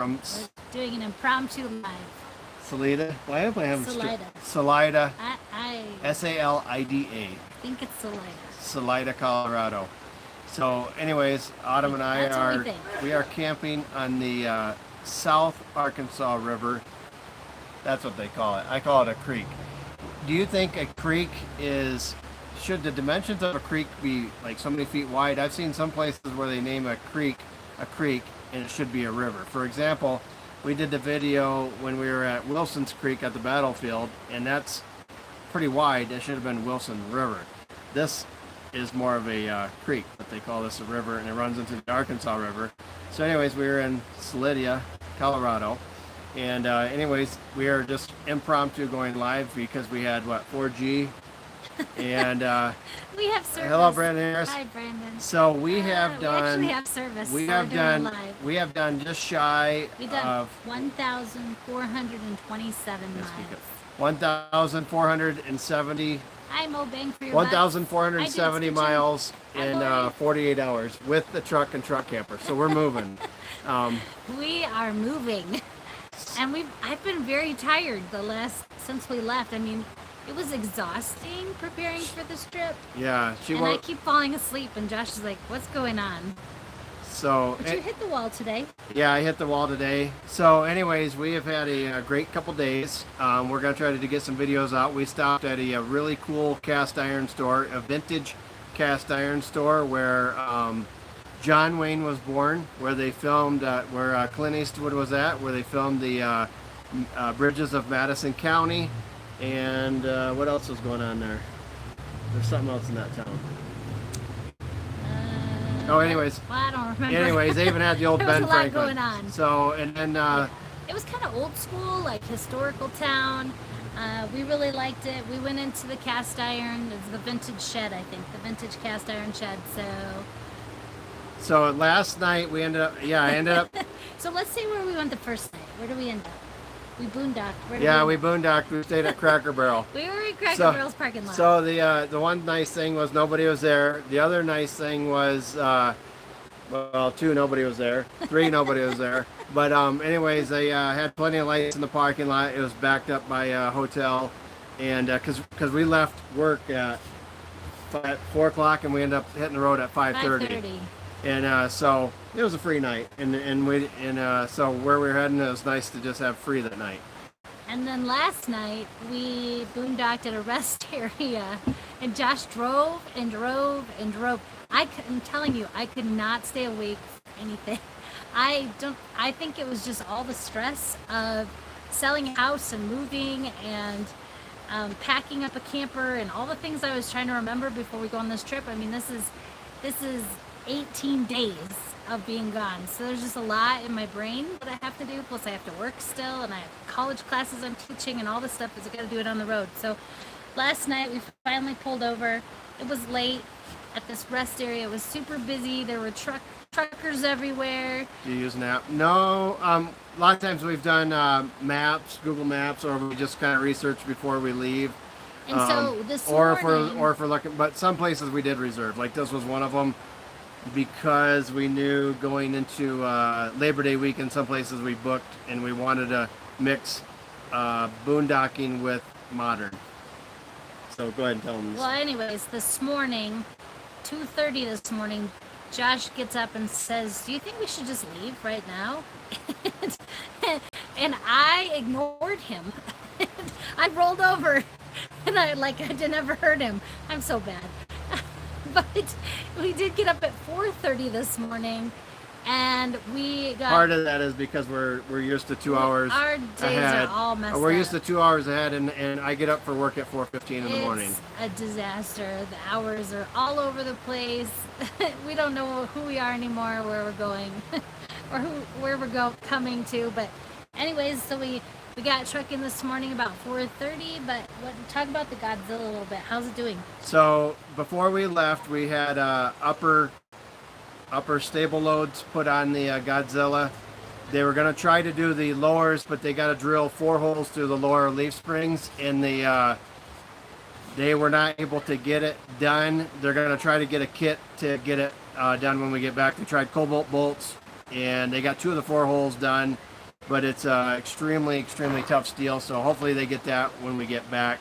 from We're doing an impromptu live. Salida. Why am I having Salida. Salida. I Salida. think it's Salida. Salida, Colorado. So, anyways, Autumn and I That's what we are camping on the South Arkansas River. That's what they call it. I call it a creek. Do you think a creek should the dimensions of a creek be like so many feet wide? I've seen some places where they name a creek, and it should be a river. For example, we did the video when we were at Wilson's Creek at the battlefield, and that's pretty wide. It should have been Wilson River. This is more of a creek, but they call this a river, and it runs into the Arkansas River. So anyways, we were in Salida, Colorado, and anyways, we are just impromptu going live because we had 4G, and we have service. Hello, Brandon Harris. Hi, Brandon. So we have done. We actually have service. We so have we're done. doing live. We have done just shy We've done of 1,427 miles. 1,470. Hi, Mo Bang for your 1,470 miles in 48 hours with the truck and truck camper. So we're moving. We are moving, and I've been very tired since we left. I mean, it was exhausting preparing for this trip. Yeah, I keep falling asleep, and Josh is like, "What's going on?" So but you hit the wall today. Yeah, I hit the wall today. So anyways, we have had a great couple days. We're going to try to get some videos out. We stopped at a really cool cast iron store, a vintage cast iron store where John Wayne was born, where they filmed, where Clint Eastwood was at, where they filmed the Bridges of Madison County. And what else was going on there? There's something else in that town. Anyways. Well, I don't remember. Anyways, they even had the old Ben Franklin. There was a lot going on. So, and then... it was kind of old school, like historical town. We really liked it. We went into the cast iron. It's the vintage shed, I think. The vintage cast iron shed, So last night we ended up... Yeah, I ended up... So let's see where we went the first night. Where did we end up? We boondocked. We boondocked. We stayed at Cracker Barrel. We were in Cracker Barrel's parking lot. So the one nice thing was nobody was there. The other nice thing was, two, nobody was there. Three, nobody was there. But anyways, they had plenty of lights in the parking lot. It was backed up by a hotel, and because we left work at 4 o'clock and we ended up hitting the road at 5:30. And so it was a free night, so where we were heading, it was nice to just have free that night. And then last night we boondocked at a rest area, and Josh drove and drove and drove. I'm telling you, I could not stay awake for anything. I think it was just all the stress of selling a house and moving and packing up a camper and all the things I was trying to remember before we go on this trip. I mean, this is 18 days of being gone, so there's just a lot in my brain that I have to do, plus I have to work still, and I have college classes I'm teaching and all this stuff, because I got to do it on the road. So last night we finally pulled over. It was late at this rest area. It was super busy. There were truckers everywhere. Do you use an app? No. A lot of times we've done maps, Google Maps, or we just kind of research before we leave. And so this morning, or if we're looking, but some places we did reserve. Like this was one of them, because we knew going into Labor Day weekend, some places we booked, and we wanted to mix boondocking with modern. So go ahead and tell them. Well, anyways, this morning, 2:30 this morning, Josh gets up and says, "Do you think we should just leave right now?" And I ignored him. I rolled over, and I never heard him. I'm so bad. But we did get up at 4:30 this morning, and we got... Part of that is because we're used to 2 hours Our days ahead. are all messed up. We're used to 2 hours ahead, and I get up for work at 4:15 in the morning. It's a disaster. The hours are all over the place. We don't know who we are anymore, where we're going, or where we're coming to. But anyways, so we got trucking this morning about 4:30, but talk about the Godzilla a little bit. How's it doing? So before we left, we had upper stable loads put on the Godzilla. They were going to try to do the lowers, but they got to drill 4 holes through the lower leaf springs, and they were not able to get it done. They're going to try to get a kit to get it done when we get back. They tried cobalt bolts, and they got 2 of the 4 holes done. but it's extremely tough steel. So hopefully they get that when we get back.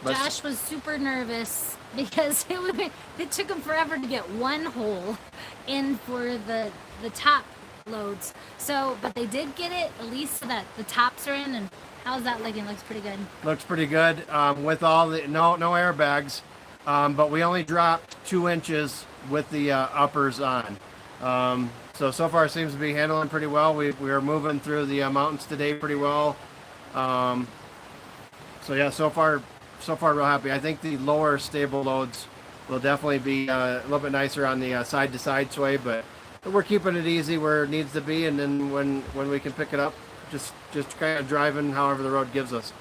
But Josh was super nervous because it took him forever to get one hole in for the top loads. So, but they did get it at least so that the tops are in. And how's that looking? Looks pretty good. looks pretty good with all the no airbags, but we only dropped 2 inches with the uppers on. So far it seems to be handling pretty well. We are moving through the mountains today pretty well. So yeah, so far real happy. I think the lower stable loads will definitely be a little bit nicer on the side to side sway, but we're keeping it easy where it needs to be, and then when we can pick it up, just kind of driving however the road gives us.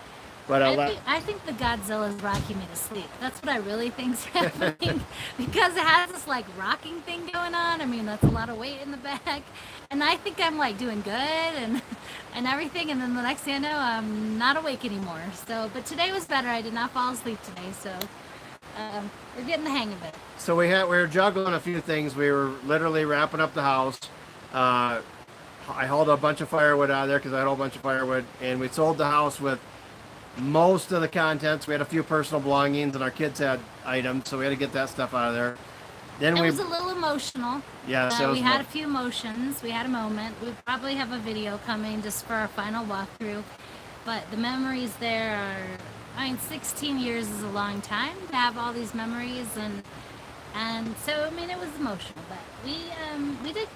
But I think the Godzilla's rocking me to sleep. That's what I really think's happening because it has this like rocking thing going on. I mean, that's a lot of weight in the back, and I think I'm like doing good and everything. And then the next thing I know, I'm not awake anymore. So, but today was better. I did not fall asleep today, so we're getting the hang of it. So we were juggling a few things. We were literally wrapping up the house. I hauled a bunch of firewood out of there because I had a whole bunch of firewood, and we sold the house with most of the contents. We had a few personal belongings, and our kids had items, so we had to get that stuff out of there. Then it was a little emotional. Yeah, so we had a few emotions. We had a moment. We probably have a video coming just for our final walkthrough, but the memories there are. I mean, 16 years is a long time to have all these memories, and so I mean it was emotional, but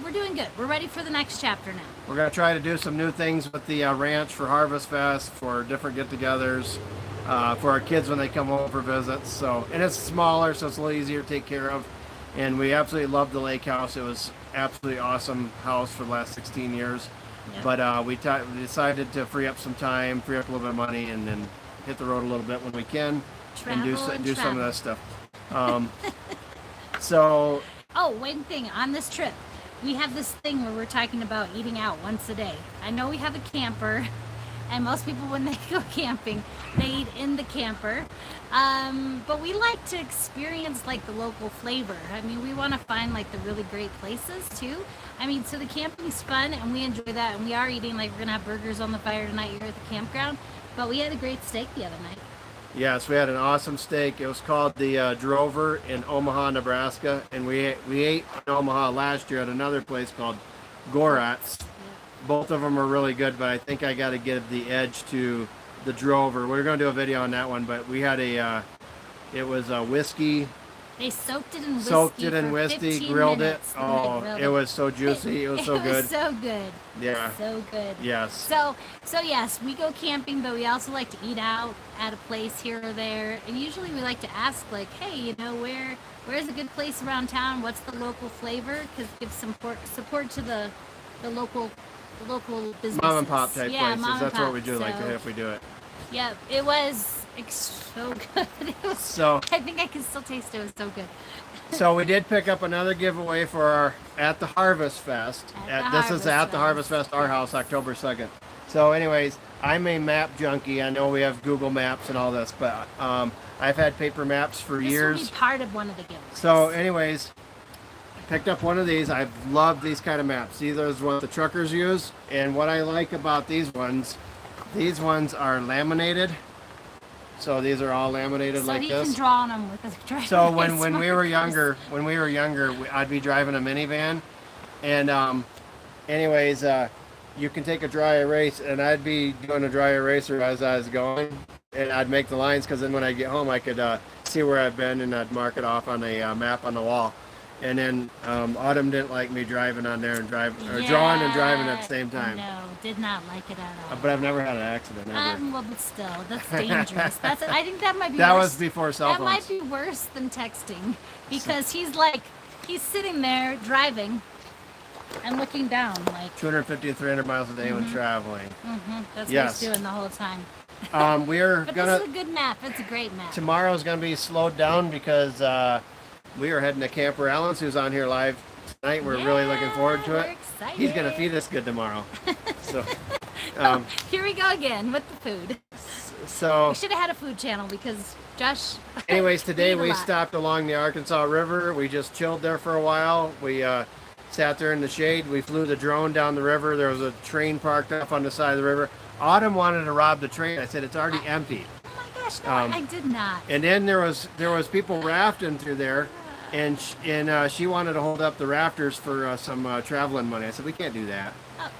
we're doing good. We're ready for the next chapter now. We're gonna try to do some new things with the ranch for Harvest Fest, for different get-togethers, for our kids when they come home for visits. So, and it's smaller, so it's a little easier to take care of. And we absolutely loved the lake house. It was absolutely awesome house for the last 16 years. Yep. But we decided to free up some time, free up a little bit of money, and then hit the road a little bit when we can, and do some of that stuff. So. Oh, one thing on this trip, we have this thing where we're talking about eating out once a day. I know we have a camper, and most people when they go camping, they eat in the camper. But we like to experience like the local flavor. I mean, we want to find like the really great places too. I mean, so the camping's fun, and we enjoy that, and we are eating like we're gonna have burgers on the fire tonight here at the campground. But we had a great steak the other night. Yes, we had an awesome steak. It was called the Drover in Omaha, Nebraska, and we ate in Omaha last year at another place called Gorat's. Yeah. Both of them are really good, but I think I got to give the edge to the Drover. We're going to do a video on that one, but we had it was a whiskey. They soaked it in whiskey. Grilled minutes, it. Oh, it was so juicy. It was so good. It was so good. Yeah. So good. Yes. So yes, we go camping, but we also like to eat out at a place here or there. And usually we like to ask, like, hey, you know, where's a good place around town? What's the local flavor? Because give some support to the local businesses. Mom and pop type places. That's what we do. Like if we do it. Yeah, it was so good. I think I can still taste it. It was so good. So we did pick up another giveaway for our at the Harvest Fest. This is at the Harvest Fest, our house, October 2nd. So anyways, I'm a map junkie. I know we have Google Maps and all this, but I've had paper maps for years. This will be part of one of the giveaways. So anyways, picked up one of these. I've loved these kind of maps. These are what the truckers use. And what I like about these ones are laminated. So these are all laminated like this. So you can draw on them with a driving. So when we were younger, I'd be driving a minivan, and anyways, you can take a dry erase, and I'd be doing a dry eraser as I was going, and I'd make the lines because then when I get home, I could see where I've been, and I'd mark it off on a map on the wall. And then Autumn didn't like me driving on there and drawing and driving at the same time. No, did not like it at all. But I've never had an accident ever. Well, but still, that's dangerous. I think that might be. That worse. was before cell phones. That might be worse than texting because he's sitting there driving and looking down like 250 to 300 miles a day when traveling. That's what he's doing the whole time. We're but gonna. This is a good map. It's a great map. Tomorrow's gonna be slowed down because we are heading to Camper Allen's, who's on here live tonight. We're really looking forward to it. Excited. He's gonna feed us good tomorrow. So here we go again with the food. So we should have had a food channel because Josh. Anyways, today we stopped along the Arkansas River. We just chilled there for a while. We sat there in the shade. We flew the drone down the river. There was a train parked up on the side of the river. Autumn wanted to rob the train. I said, it's already empty. Oh my gosh, no, I did not. And then there was people rafting through there, and she wanted to hold up the rafters for some traveling money. I said, we can't do that. Oh,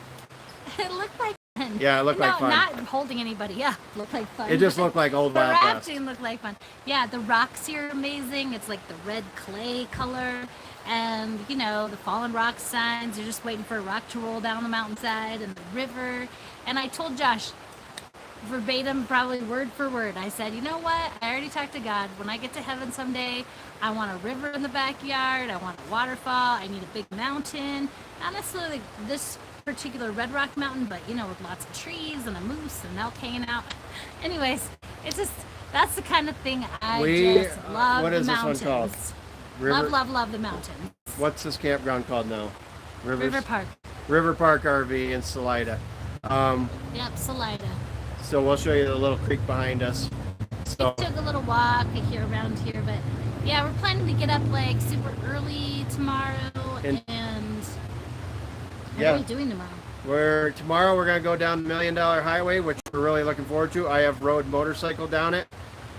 it looked like fun. Yeah, it looked like fun. Not holding anybody up. Looked like fun. It just looked like old The Wild West. rafting looked like fun. Yeah, the rocks here are amazing. It's like the red clay color. And, you know, the fallen rock signs. You're just waiting for a rock to roll down the mountainside and the river. And I told Josh, verbatim, probably word for word, I said, you know what? I already talked to God. When I get to heaven someday, I want a river in the backyard. I want a waterfall. I need a big mountain. Not necessarily this particular Red Rock mountain, but, you know, with lots of trees and a moose and elk hanging out. Anyways, it's just, that's the kind of thing I just love. What is the this mountains. one called? Love the mountains. What's this campground called now? River Park. River Park RV in Salida. Yep, Salida. So we'll show you the little creek behind us. So We took a little walk here around here, but yeah, we're planning to get up like super early tomorrow. And what are we doing tomorrow? Tomorrow we're gonna go down the $1 Million Highway, which we're really looking forward to. I have rode motorcycle down it,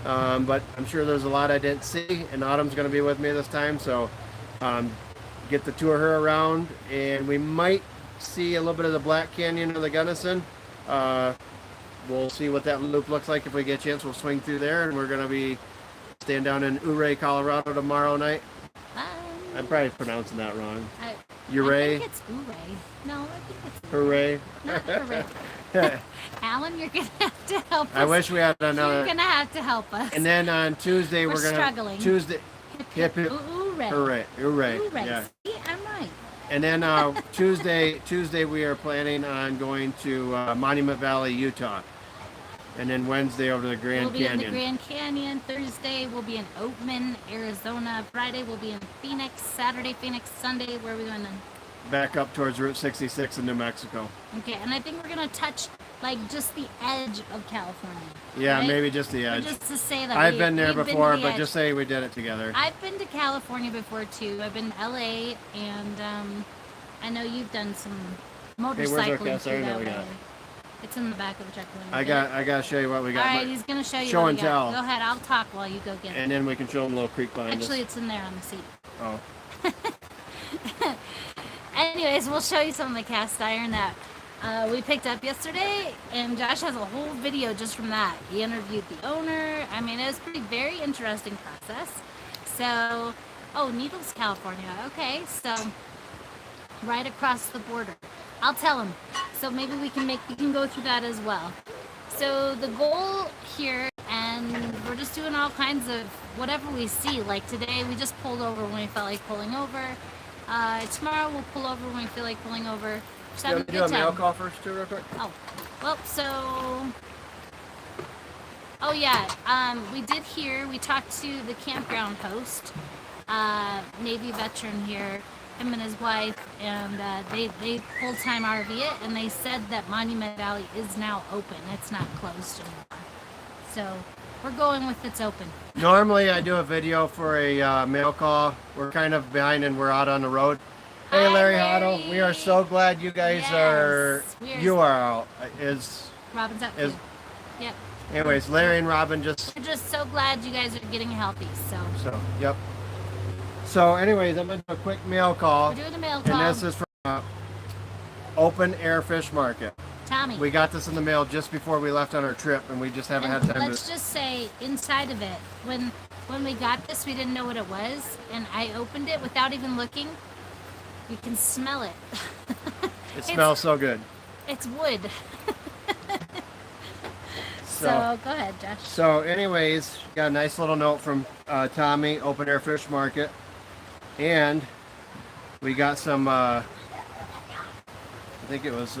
but I'm sure there's a lot I didn't see, and Autumn's gonna be with me this time, so get to tour her around, and we might see a little bit of the Black Canyon of the Gunnison. We'll see what that loop looks like. If we get a chance, we'll swing through there, and we're gonna be staying down in Ouray, Colorado tomorrow night. I'm probably pronouncing that wrong. Ouray? I think it's Ouray. No, I think it's Hooray. not Ouray. Alan, you're going to have to help us. I wish we had another. You're going to have to help us. And then on Tuesday, we're going to... struggling. Tuesday. Hip, hip. Ouray. Hooray. Hooray. Ouray. Yeah. See, I'm right. And then Tuesday we are planning on going to Monument Valley, Utah. And then Wednesday over to the Grand Canyon. We'll be in the Grand Canyon. Thursday we'll be in Oatman, Arizona. Friday we'll be in Phoenix. Saturday, Phoenix. Sunday, where are we going then? Back up towards Route 66 in New Mexico. Okay, and I think we're going to touch like just the edge of California. Yeah, right? maybe just the edge. Just to say that I've been there we've before, been to the but edge. just say we did it together. I've been to California before too. I've been to LA, and I know you've done some motorcycling cast iron through that we that got? way. It's in the back of the truck. I got to show you what we got. All right, he's gonna show you. Show what and we got. tell. Go ahead. I'll talk while you go get it. And then we can show them a little creek behind Actually, us. it's in there on the seat. Oh. Anyways, we'll show you some of the cast iron that we picked up yesterday, and Josh has a whole video just from that. He interviewed the owner. I mean, it was a very interesting process. So, oh, Needles, California. Okay, so right across the border. I'll tell him. So maybe we can go through that as well. So the goal here, and we're just doing all kinds of whatever we see. Like today, we just pulled over when we felt like pulling over. Tomorrow we'll pull over when we feel like pulling over. Just having a Do good a mail time. call first, too, real quick? Oh, well, so, oh yeah, we did hear, we talked to the campground host, Navy veteran here, him and his wife, and they full-time RV it, and they said that Monument Valley is now open. It's not closed anymore. So we're going with it's open. Normally, I do a video for a mail call. We're kind of behind and we're out on the road. Hey, Hi, Larry Larry. Hoddle. We are so glad you guys are. You are out. Robin's up is- too. Yep. Anyways, Larry and Robin just. We're just so glad you guys are getting healthy. So Yep. So, anyways, I'm gonna do a quick mail call. we're doing a mail call. And this is from Open Air Fish Market. Tommy. We got this in the mail just before we left on our trip, and we just haven't And had time let's to. just say inside of it, when we got this, we didn't know what it was, and I opened it without even looking. You can smell it. It smells so good. It's wood. So go ahead, Josh. So, anyways, got a nice little note from Tommy, Open Air Fish Market, and we got some. I think it was.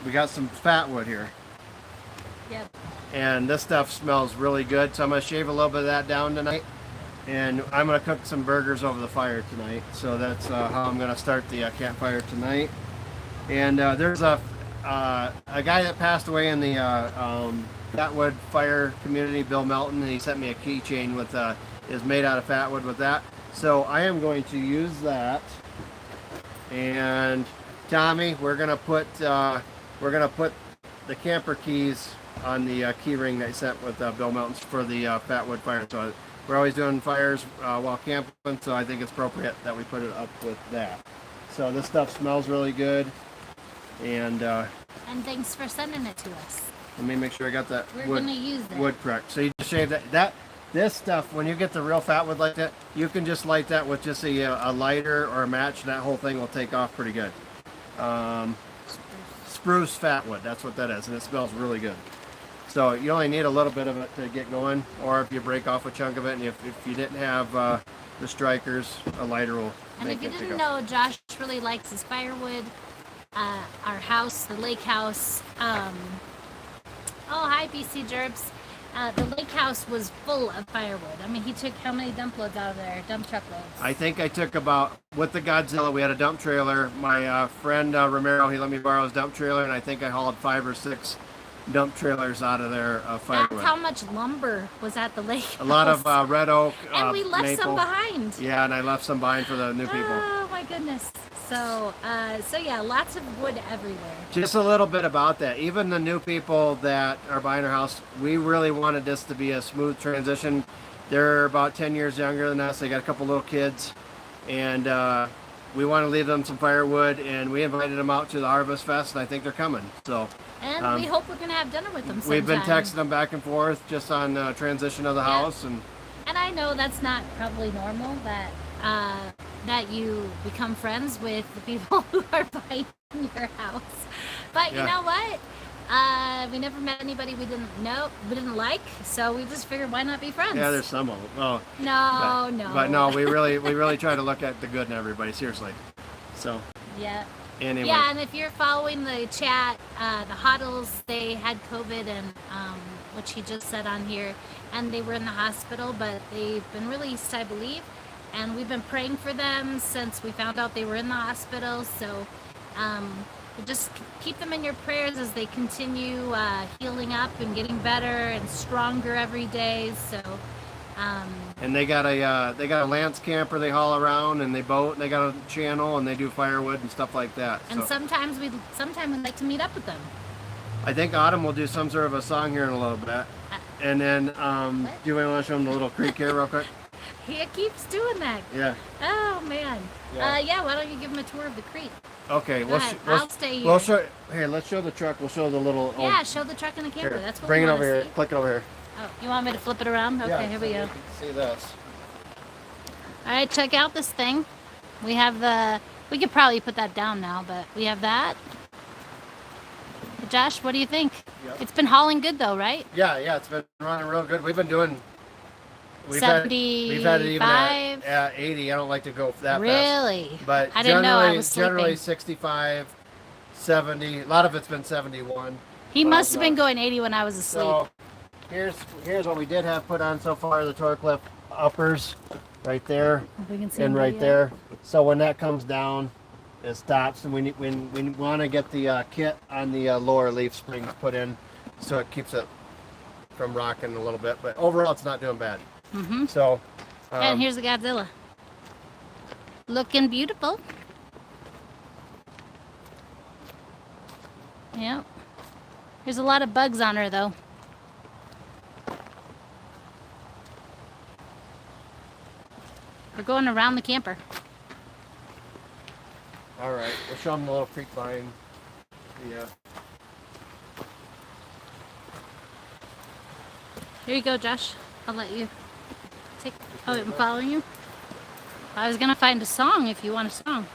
We got some fat wood here, Yep. and this stuff smells really good. So I'm gonna shave a little bit of that down tonight, and I'm gonna cook some burgers over the fire tonight. So that's how I'm gonna start the campfire tonight. And there's a guy that passed away in the Fatwood Fire Community, Bill Melton, and he sent me a keychain with is made out of Fatwood with that. So I am going to use that And Tommy, we're gonna put the camper keys on the key ring that you sent with Bill Melton's for the Fatwood fire. So we're always doing fires while camping, so I think it's appropriate that we put it up with that. So this stuff smells really good, and thanks for sending it to us. let me make sure I got that We're gonna use that. wood correct. So you just shave that. This stuff, when you get the real fat wood like that, you can just light that with just a lighter or a match, and that whole thing will take off pretty good. Spruce fat wood, that's what that is, and it smells really good. So you only need a little bit of it to get going, or if you break off a chunk of it, and if you didn't have the strikers, a lighter will And make if you it didn't take off. know, Josh really likes his firewood. Our house, the lake house. Oh, hi, BC Gerbs. The lake house was full of firewood. I mean, he took how many dump loads out of there? Dump truck loads. I think I took about, with the Godzilla, we had a dump trailer. My friend Romero, he let me borrow his dump trailer, and I think I hauled 5 or 6 dump trailers out of there of firewood. That's how much lumber was at the lake A lot of red oak, and we left maple. some behind. Yeah, and I left some behind for the new people. Oh my goodness. So yeah, lots of wood everywhere. Just a little bit about that. Even the new people that are buying our house, we really wanted this to be a smooth transition. They're about 10 years younger than us. They got a couple little kids, and we want to leave them some firewood, and we invited them out to the Harvest Fest, and I think they're coming. So. And we hope we're going to have dinner with them sometime. We've been texting them back and forth just on transition of the house. And I know that's not probably normal that that you become friends with the people who are buying your house. But you know what? We never met anybody we didn't like, so we just figured why not be friends? Yeah, there's some of them. Oh, no. But no, we really try to look at the good in everybody, seriously. So. Yeah. Anyway. Yeah, and if you're following the chat, the Hoddles, they had COVID, and which he just said on here, and they were in the hospital, but they've been released, I believe, and we've been praying for them since we found out they were in the hospital. So just keep them in your prayers as they continue healing up and getting better and stronger every day. So. And they got a Lance camper they haul around, and they boat, and they got a channel, and they do firewood and stuff like that. And so. sometimes we'd like to meet up with them. I think Autumn will do some sort of a song here in a little bit. And then, do you want to show them the little creek here real quick? He keeps doing that. Yeah. Oh man. Yeah. Why don't you give him a tour of the creek? Okay. I'll stay here. We'll show. Here, let's show the truck. We'll show the little. Yeah, show the truck and the camper. Here, That's what bring we it wanna over here. see. Click it over here. Oh, you want me to flip it around? Okay, Yeah, here we so go. you can see this. All right, check out this thing. We have we could probably put that down now, but we have that. Josh, what do you think? Yep. It's been hauling good though, right? Yeah, it's been running real good. We've been doing. We've 75? had it even at 80. I don't like to go that fast. Really? But I didn't know I was generally sleeping. 65, 70. A lot of it's been 71. He must have been going 80 when I was asleep. So here's what we did have put on so far: the torque lift uppers, right there, If we can see and them right yet. there. So when that comes down, it stops, and we want to get the kit on the lower leaf springs put in, so it keeps it from rocking a little bit. But overall, it's not doing bad. Mm-hmm. So. And here's the Godzilla. Looking beautiful. Yep. There's a lot of bugs on her though. We're going around the camper. All right, we'll show them the little creek line. Yeah. Here you go, Josh. I'll let you take. Oh, I'm following you. I was gonna find a song if you want a song.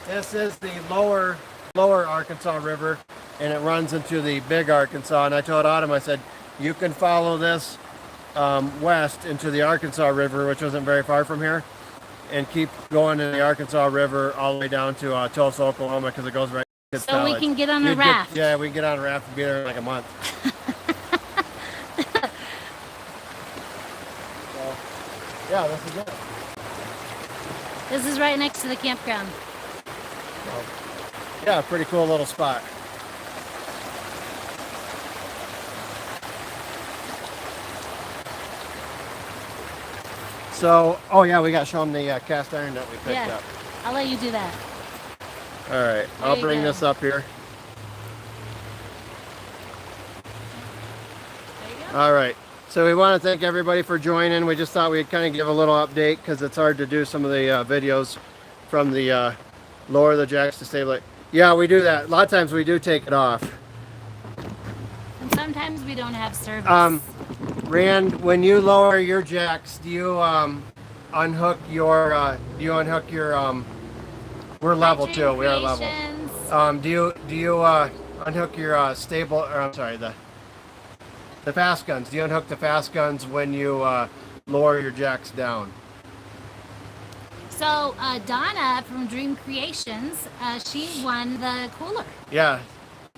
This is the lower Arkansas River, and it runs into the big Arkansas. And I told Autumn, I said, you can follow this west into the Arkansas River, which isn't very far from here, and keep going in the Arkansas River all the way down to Tulsa, Oklahoma, because it goes right to So we can get on a raft. Yeah, we can get on a raft and be there in like a month. So, yeah, this is it. This is right next to the campground. So, yeah, pretty cool little spot. So, oh yeah, we got to show them the cast iron that we picked Yeah. up. I'll let you do that. All right, There I'll you bring go. this up here. There you go. All right. So we want to thank everybody for joining. We just thought we'd kind of give a little update because it's hard to do some of the videos from the lower the jacks to stabilize. Yeah, we do that. A lot of times we do take it off. And sometimes we don't have service. Rand, when you lower your jacks, do you unhook your we're level too. We are level. Do you unhook your stable, or I'm sorry, the fast guns? Do you unhook the fast guns when you lower your jacks down? So Donna from Dream Creations, she won the cooler. Yeah,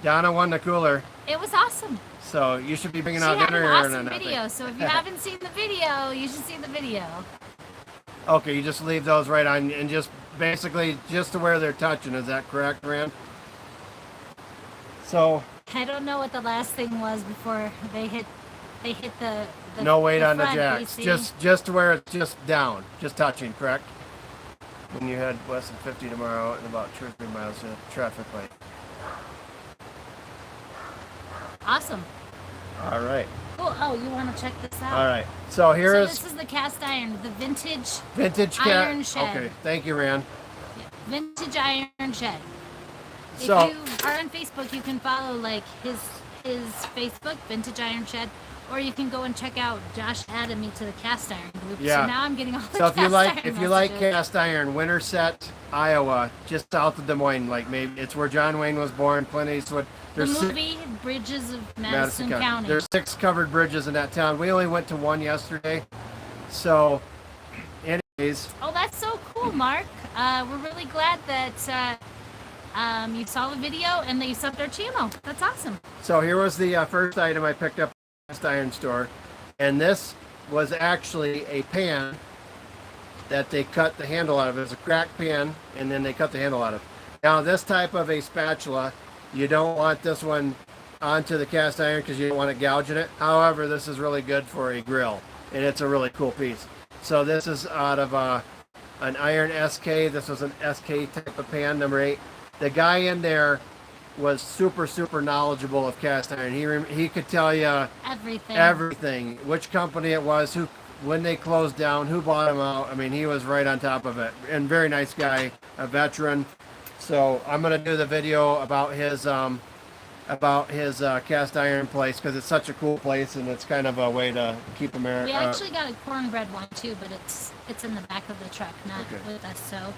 Donna won the cooler. It was awesome. So you should be bringing She out had dinner an here awesome and I video. think. So if you haven't seen the video, you should see the video. Okay, you just leave those right on and just basically just to where they're touching. Is that correct, Rand? So I don't know what the last thing was before they hit the no weight on the front, jacks. AC. Just to where it's just down, just touching, correct? When you head west of 50 tomorrow and about 2 or 3 miles to traffic light. Awesome. All right. Cool. Oh, you want to check this out? All right. So here So is this is the cast iron, the vintage vintage iron shed. Okay, thank you, Rand. vintage iron shed. So If you are on Facebook, you can follow like his Facebook, Vintage Iron Shed, or you can go and check out Josh added me to the cast iron group. Yeah. So now I'm getting all the so if you like messages. cast iron, Winterset, Iowa, just south of Des Moines, like maybe it's where John Wayne was born. Clint Eastwood. The There's movie Bridges of Madison County. There's 6 covered bridges in that town. We only went to 1 yesterday. So, anyways, Oh, that's so cool, Mark. We're really glad that you saw the video and that you subbed our channel. That's awesome. so here was the first item I picked up at the cast iron store, and this was actually a pan that they cut the handle out of. It was a cracked pan, and then they cut the handle out of. Now, this type of a spatula, you don't want this one onto the cast iron because you don't want it gouging it. However, this is really good for a grill, and it's a really cool piece. So this is out of an iron SK. This was an SK type of pan, number 8. The guy in there was super knowledgeable of cast iron. He could tell you everything, which company it was, who, when they closed down, who bought them out. I mean, he was right on top of it, and very nice guy, a veteran. So I'm gonna do the video about his cast iron place because it's such a cool place, and it's kind of a way to keep America. We actually got a cornbread one too, but it's in the back of the truck, not Okay. with us. So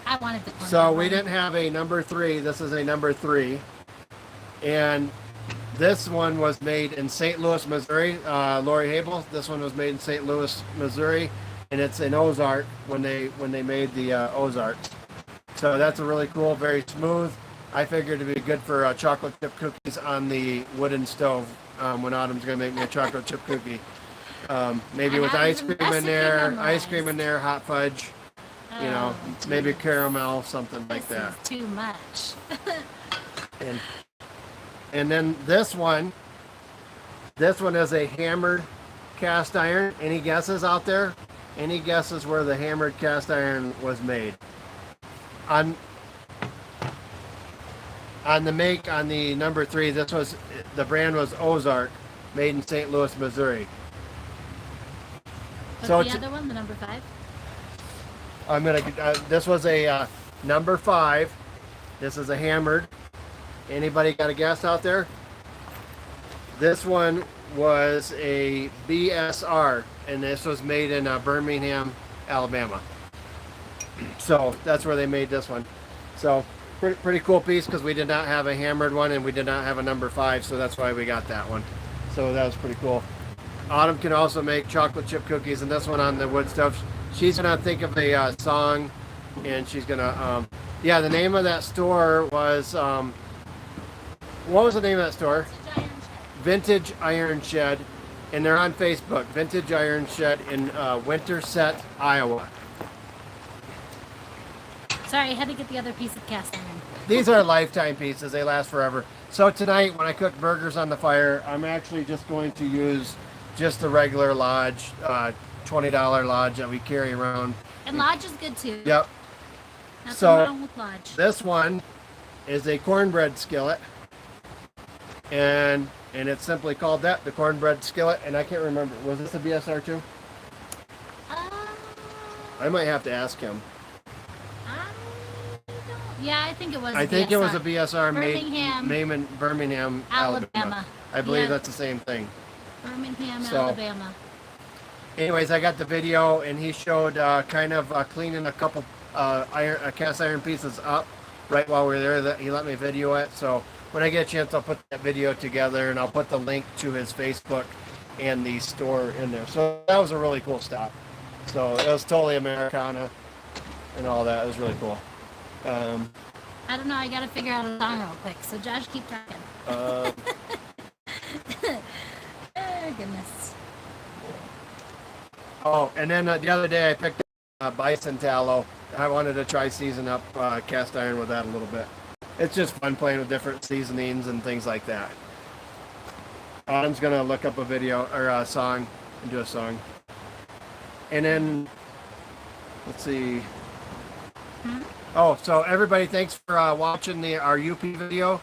I wanted the cornbread So we one. didn't have a number 3. This is a number 3, and this one was made in St. Louis, Missouri. Lori Habel. This one was made in St. Louis, Missouri, and it's an Ozark when they made the Ozarks. So that's a really cool, very smooth. I figured it'd be good for chocolate chip cookies on the wooden stove when Autumn's gonna make me a chocolate chip cookie. Maybe And with that ice was cream in there, memorized. hot fudge, you know, Oh, maybe geez. caramel, something like This that. is too much. And then this one is a hammered cast iron. Any guesses out there? Any guesses where the hammered cast iron was made? On the number 3, the brand was Ozark, made in St. Louis, Missouri. But So the it's- other one, the number 5. this was a number 5. This is a hammered. Anybody got a guess out there? This one was a BSR, and this was made in Birmingham, Alabama. So that's where they made this one. So pretty cool piece because we did not have a hammered one and we did not have a number 5, so that's why we got that one. So that was pretty cool. Autumn can also make chocolate chip cookies, and this one on the wood stove. She's gonna think of a song, and she's gonna the name of that store was what was the name of that store? Vintage Iron Shed, and they're on Facebook. Vintage Iron Shed in Winterset, Iowa. Sorry, I had to get the other piece of cast iron. These are lifetime pieces. They last forever. So tonight, when I cook burgers on the fire, I'm actually just going to use just the regular Lodge $20 lodge that we carry around. And Lodge is good too. Yep. Nothing So wrong with Lodge. this one is a cornbread skillet, and it's simply called that, the cornbread skillet. And I can't remember, was this a BSR too? I might have to ask him. Yeah, I think it was. I think it was a BSR Birmingham, Birmingham, Alabama. I believe that's the same thing. Birmingham, So, Alabama. Anyways, I got the video, and he showed kind of cleaning a couple cast iron pieces up right while we were there. That he let me video it. So when I get a chance, I'll put that video together, and I'll put the link to his Facebook and the store in there. So that was a really cool stop. So it was totally Americana and all that. It was really cool. I don't know. I gotta figure out a song real quick. So Josh, keep talking. Oh goodness. Oh, and then the other day I picked up bison tallow. I wanted to try season up cast iron with that a little bit. It's just fun playing with different seasonings and things like that. Autumn's gonna look up a video or a song and do a song. And then let's see. Oh, so everybody, thanks for watching our UP video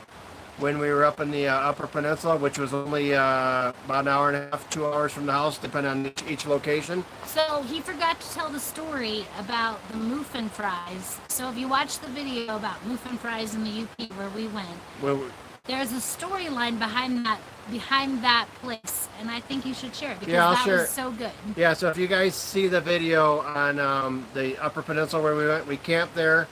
when we were up in the Upper Peninsula, which was only about an hour and a half, 2 hours from the house, depending on each location. So he forgot to tell the story about the muffin fries. So if you watch the video about muffin fries in the UP where we went, there's a storyline behind that place, and I think you should share it because that was so good. Yeah, so if you guys see the video on the Upper Peninsula where we went, we camped there.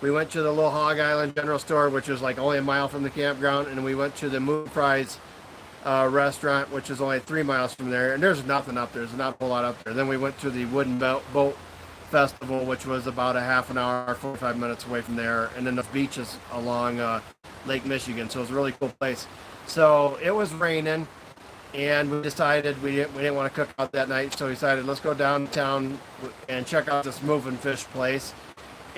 We went to the little Hog Island General Store, which was like only a mile from the campground, and we went to the Moon Fries restaurant, which is only 3 miles from there. And there's nothing up there. There's not a whole lot up there. Then we went to the Wooden Boat Festival, which was about a half an hour, 45 minutes away from there. And then the beaches along Lake Michigan. So it was a really cool place. So it was raining, and we decided we didn't want to cook out that night. So we decided let's go downtown and check out this moving fish place.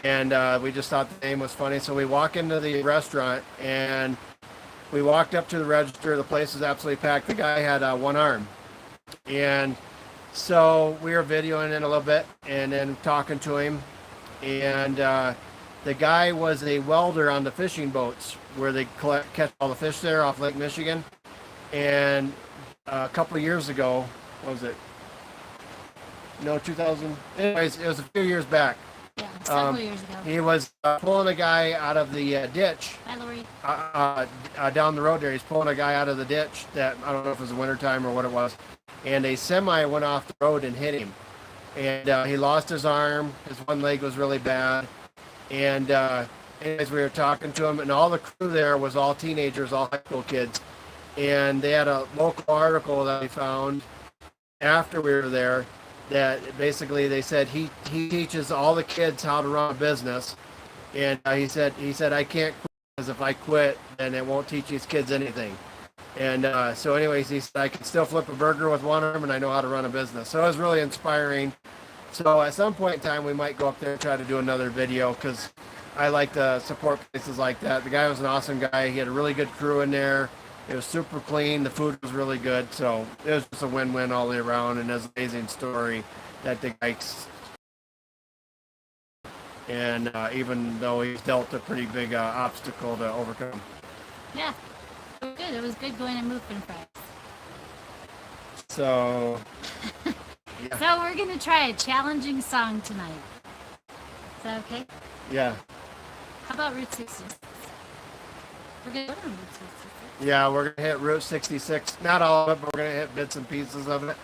And we just thought the name was funny. So we walk into the restaurant, and we walked up to the register. The place was absolutely packed. The guy had one arm. And so we were videoing it a little bit and then talking to him. And the guy was a welder on the fishing boats where they catch all the fish there off Lake Michigan. And a couple of years ago, what was it? No, 2000. Anyways, it was a few years back. Yeah, several years ago. He was pulling a guy out of the ditch. Hi, Lori. Down the road there. He's pulling a guy out of the ditch that, I don't know if it was the wintertime or what it was. And a semi went off the road and hit him. And he lost his arm. His one leg was really bad. And anyways, we were talking to him, and all the crew there was all teenagers, all high school kids. And they had a local article that we found after we were there that basically they said he teaches all the kids how to run a business. And he said I can't quit, because if I quit, then it won't teach these kids anything. And so anyways, he said I can still flip a burger with one arm, and I know how to run a business. So it was really inspiring. So at some point in time, we might go up there and try to do another video, because I like to support places like that. The guy was an awesome guy. He had a really good crew in there. It was super clean. The food was really good. So it was just a win-win all the way around. And it was an amazing story that the guy, and even though he's dealt a pretty big obstacle to overcome. Yeah, it was good. It was good going and moving fries. So, yeah. So we're going to try a challenging song tonight. Is that okay? Yeah. How about Route 66? We're going to go to Route 66. Yeah, we're going to hit Route 66. Not all of it, but we're going to hit bits and pieces of it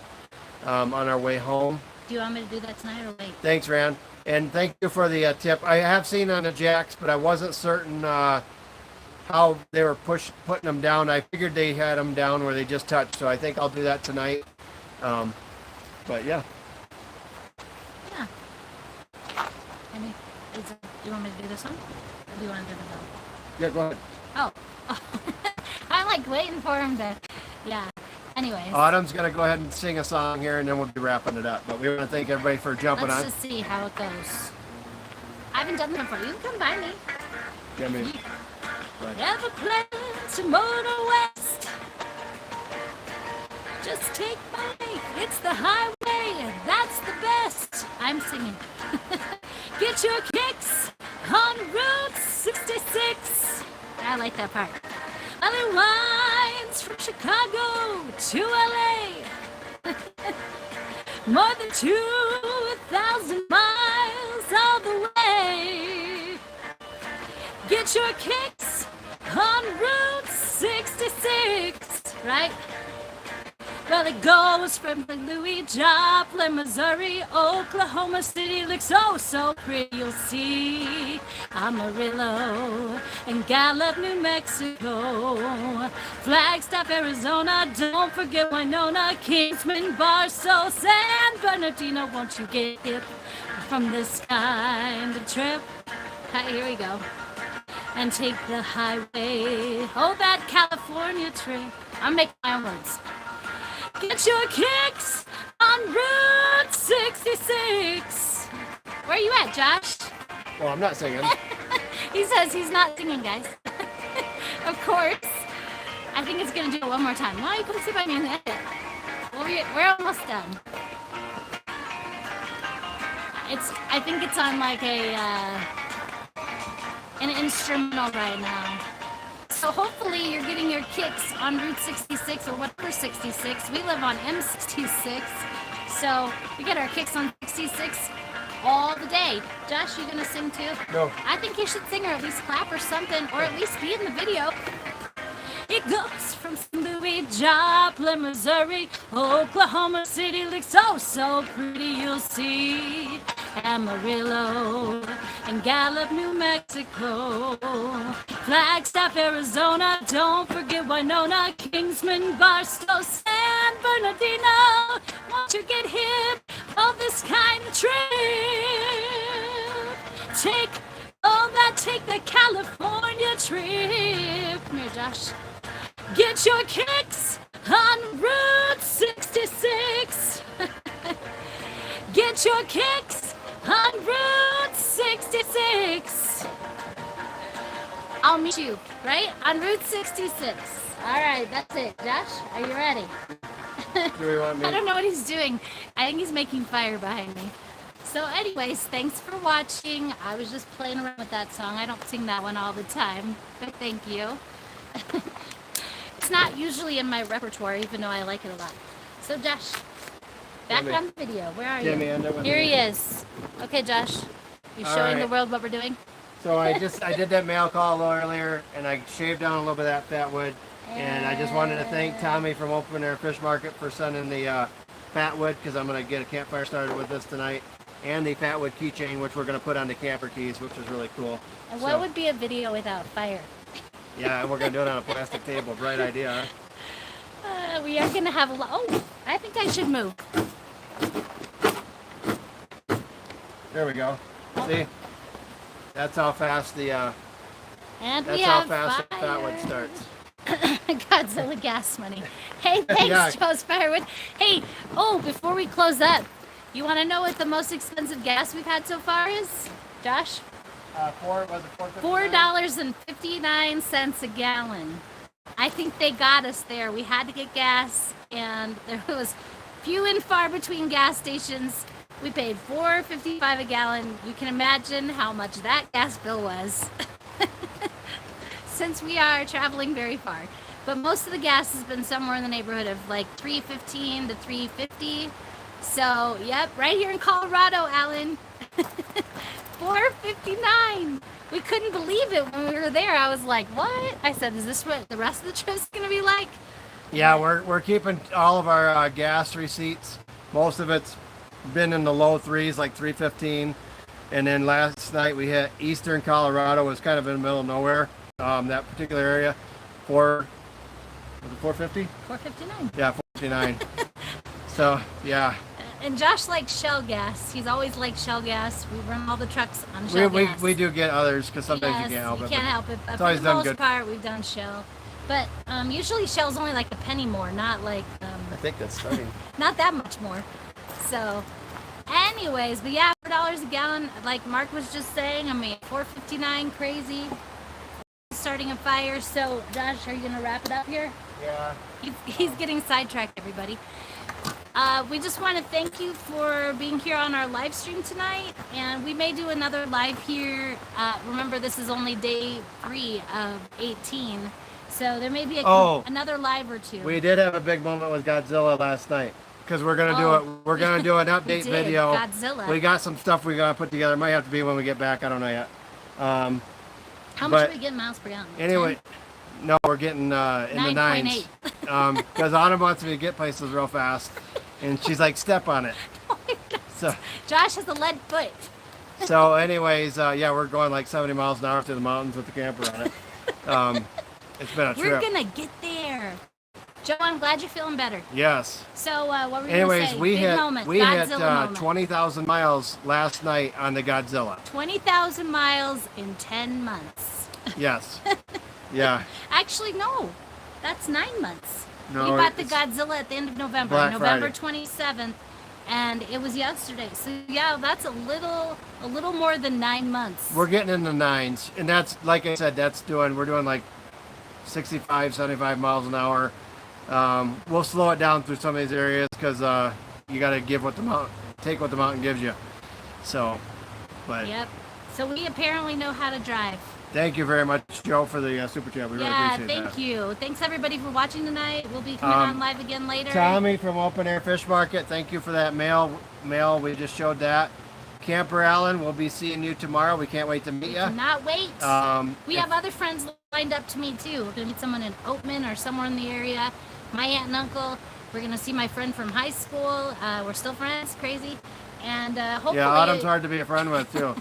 on our way home. Do you want me to do that tonight or wait? Thanks, Rand. And thank you for the tip. I have seen on the jacks, but I wasn't certain how they were putting them down. I figured they had them down where they just touched, so I think I'll do that tonight. But yeah. Yeah. Do you want me to do this one? Or do you want to do the bell? Yeah, go ahead. Oh. I'm like waiting for him to, yeah. Anyways. Autumn's going to go ahead and sing a song here, and then we'll be wrapping it up. But we want to thank everybody for jumping on. Let's just see how it goes. I haven't done that before. You can come by me. Yeah, me. Never plan to motor west. Just take my way. It's the highway LA, that's the best. I'm singing. Get your kicks on Route 66. I like that part. Well, it winds from Chicago to LA. More than 2,000 miles all the way. Get your kicks on Route 66, right? Well, it goes from Louis, Joplin, Missouri, Oklahoma City looks oh so pretty. You'll see Amarillo and Gallup, New Mexico, Flagstaff, Arizona. Don't forget Winona, Kingsman, Barstow, San Bernardino. Won't you get hip from this kind of trip? Hi, here we go. And take the highway. Oh, that California trip. I'm making my own words. Get your kicks on Route 66. Where are you at, Josh? Well, I'm not singing. He says he's not singing, guys. Of course. I think it's going to do it one more time. Why you come sit by me and edit? We're almost done. I think it's on like an instrumental right now. So hopefully you're getting your kicks on Route 66 or whatever 66. We live on M66. So we get our kicks on 66 all the day. Josh, you gonna sing too? No. I think you should sing or at least clap or something, or at least be in the video. It goes from Louis, Joplin, Missouri, Oklahoma City looks oh so pretty. You'll see Amarillo and Gallup, New Mexico, Flagstaff, Arizona. Don't forget Winona, Kingsman, Barstow, San Bernardino. Won't you get hip of this kind of trip? Take the California trip. Come here, Josh. Get your kicks on Route 66. Get your kicks on Route 66. I'll meet you, right? On Route 66. All right, that's it. Josh, are you ready? Do we want me? I don't know what he's doing. I think he's making fire behind me. So anyways, thanks for watching. I was just playing around with that song. I don't sing that one all the time, but thank you. It's not usually in my repertoire, even though I like it a lot. So Josh, back on the video. Where are you? Here he is. Okay, Josh. You showing the world what we're doing? So I did that mail call earlier, and I shaved down a little bit of that fat wood. And I just wanted to thank Tommy from Open Air Fish Market for sending the fat wood, because I'm going to get a campfire started with this tonight. And the fat wood keychain, which we're going to put on the camper keys, which is really cool. And what would be a video without fire? Yeah, we're going to do it on a plastic table. Bright idea, huh? We are going to have a lot. Oh, I think I should move. There we go. See? That's how fast the and that's we how have fast the fire. fat wood starts. Godzilla gas money. Hey, thanks, Yeah. Joe's Firewood. Hey, before we close up, you want to know what the most expensive gas we've had so far is, Josh? $4.59 a gallon. I think they got us there. We had to get gas, and there was few and far between gas stations. We paid $4.55 a gallon. You can imagine how much that gas bill was. Since we are traveling very far. But most of the gas has been somewhere in the neighborhood of like $3.15 to $3.50. So, yep, right here in Colorado, Alan. $4.59. We couldn't believe it when we were there. I was like, what? I said, is this what the rest of the trip's going to be like? Yeah, we're keeping all of our gas receipts. Most of it's been in the low threes, like $3.15. And then last night we hit eastern Colorado. It was kind of in the middle of nowhere, that particular area. Was it $4.50? $4.59. Yeah, $4.59. So, yeah. And Josh likes Shell gas. He's always liked Shell gas. We run all the trucks on Shell gas. We do get others because sometimes Yes, you can't help it. You can't help it. But it's for always the done most good. part, we've done Shell. But usually Shell's only like a penny more, not like I think that's starting. not that much more. So, anyways, but yeah, $4 a gallon. Like Mark was just saying, I mean, $4.59, crazy. Starting a fire. So, Josh, are you gonna wrap it up here? Yeah. He's getting sidetracked, everybody. We just want to thank you for being here on our live stream tonight, and we may do another live here. Remember, this is only day 3 of 18, so there may be another live or two. We did have a big moment with Godzilla last night because we're gonna do it. We're gonna do an update video. Godzilla. We got some stuff we gotta put together. Might have to be when we get back. I don't know yet. How much are we getting miles per gallon? Anyway, 10? No, we're getting in the 9s. Because Autumn wants me to get places real fast, and she's like, "Step on it." Oh my God. So Josh has a lead foot. So, anyways, yeah, we're going like 70 miles an hour through the mountains with the camper on it. It's been a trip. We're gonna get there. Joe, I'm glad you're feeling better. Yes. So, what were you Anyways, gonna say? we Big hit moment. we hit Godzilla 20,000 miles last night on the Godzilla. 20,000 miles in 10 months. Yes. Yeah. Actually, no. That's 9 months. No, we bought the it's Godzilla at the end of November, Black November Friday. 27th, and it was yesterday. So yeah, that's a little more than 9 months. We're getting in the 9s, and that's, like I said, we're doing like 65, 75 miles an hour. We'll slow it down through some of these areas because you got to take what the mountain gives you. So, but Yep. So we apparently know how to drive. thank you very much, Joe, for the super chat. We really appreciate that. Thank you. Thanks everybody for watching tonight. We'll be coming on live again later. Tommy from Open Air Fish Market, thank you for that mail. We just showed that. Camper Allen, we'll be seeing you tomorrow. We can't wait to meet you. Cannot wait. We if- have other friends lined up to meet too. We're gonna meet someone in Oatman or somewhere in the area. My aunt and uncle. We're gonna see my friend from high school. We're still friends. Crazy. And hopefully. Yeah, Autumn's hard to be a friend with too.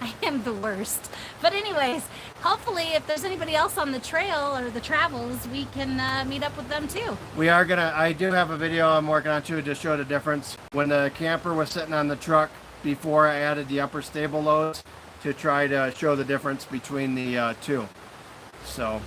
I am the worst. But anyways, hopefully if there's anybody else on the trail or the travels, we can meet up with them too. I do have a video I'm working on too to show the difference. When the camper was sitting on the truck before I added the upper stable loads to try to show the difference between the two. So,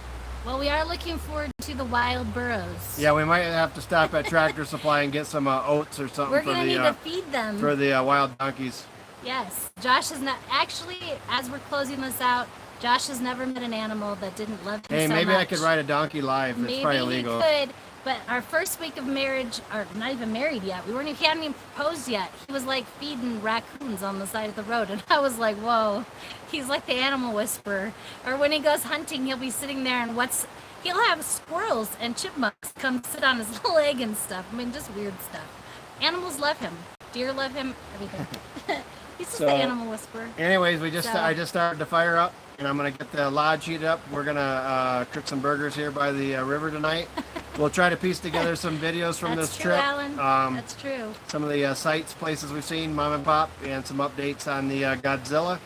Well, we are looking forward to the wild burros. yeah, we might have to stop at Tractor Supply and get some oats or something We're going to need to feed them. for the wild donkeys. Yes. Josh has not, actually, as we're closing this out, Josh has never met an animal that didn't love him Hey, so maybe much. I could ride a donkey live. It's probably Maybe he illegal. could, but our first week of marriage, or not even married yet, he hadn't even proposed yet. He was like feeding raccoons on the side of the road, and I was like, whoa, he's like the animal whisperer. Or when he goes hunting, he'll be sitting there and he'll have squirrels and chipmunks come sit on his leg and stuff. I mean, just weird stuff. Animals love him. Deer love him, everything. He's just the animal whisperer. Anyways, I just started the fire up, and I'm gonna get the lodge heated up. We're gonna cook some burgers here by the river tonight. We'll try to piece together some videos from That's this true, trip. Alan. That's true. Some of the sites, places we've seen, mom and pop, and some updates on the Godzilla.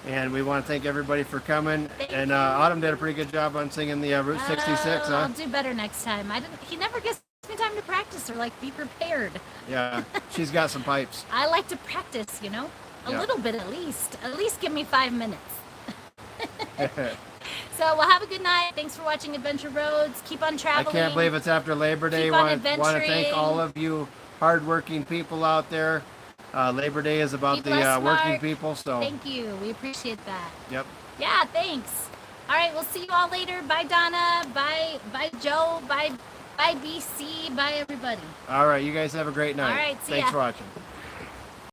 And we want to thank everybody for coming. Thank you. Autumn did a pretty good job on singing the Route 66, huh? I'll do better next time. He never gives me time to practice or like be prepared. Yeah, she's got some pipes. I like to practice, a Yeah. little bit at least. At least give me 5 minutes. So, well, have a good night. Thanks for watching Adventure Rhoades. Keep on I traveling. can't believe it's after Labor Day. Keep on Want to adventuring. thank all of you hardworking people out there. Labor Day is about People the are working smart. people, so Thank you. We appreciate that. yep. Yeah, thanks. All right, we'll see you all later. Bye, Donna. Bye, Joe. Bye, BC. Bye, everybody. All right, you guys have a great night. All right, see Thanks ya. for watching.